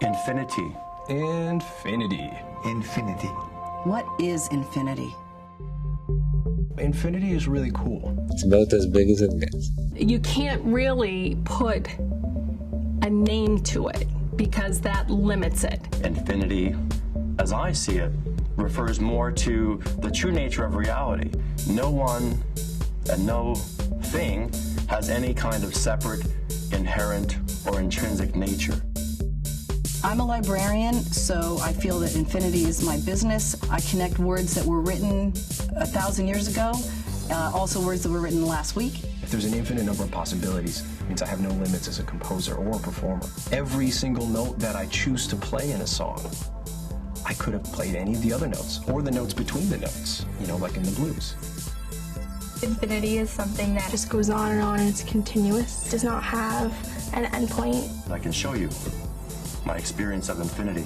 Infinity. Infinity. Infinity. What is infinity? Infinity is really cool. It's about as big as it gets. You can't really put a name to it because that limits it. Infinity, as I see it, refers more to the true nature of reality. No one and no thing has any kind of separate, inherent, or intrinsic nature. I'm a librarian, so I feel that infinity is my business. I connect words that were written 1,000 years ago, also words that were written last week. If there's an infinite number of possibilities, it means I have no limits as a composer or a performer. Every single note that I choose to play in a song, I could have played any of the other notes, or the notes between the notes, you know, like in the blues. Infinity is something that just goes on and it's continuous. It does not have an endpoint. I can show you my experience of infinity.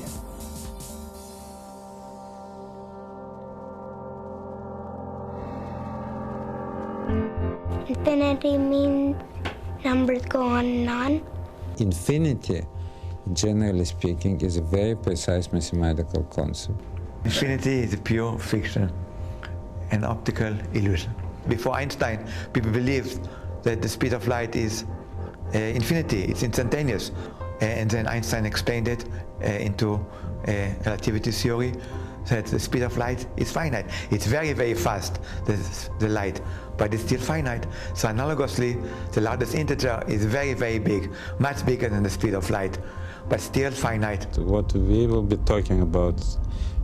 Infinity means numbers go on and on. Infinity, generally speaking, is a very precise mathematical concept. Infinity is a pure fiction, an optical illusion. Before Einstein, people believed that the speed of light is infinity, it's instantaneous. And then Einstein explained it into relativity theory, that the speed of light is finite. It's very, very fast, the light, but it's still finite. So analogously, the largest integer is very, very big, much bigger than the speed of light, but still finite. What we will be talking about,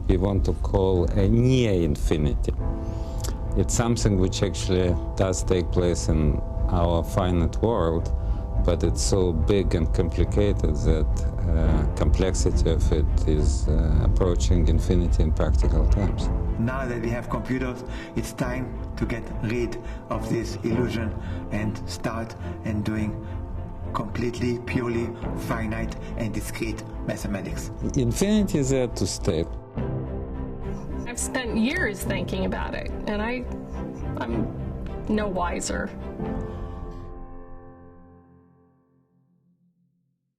we want to call a near infinity. It's something which actually does take place in our finite world, but it's so big and complicated that complexity of it is approaching infinity in practical terms. Now that we have computers, it's time to get rid of this illusion and start and doing completely, purely finite and discrete mathematics. Infinity is there to stay. I've spent years thinking about it, and I'm no wiser.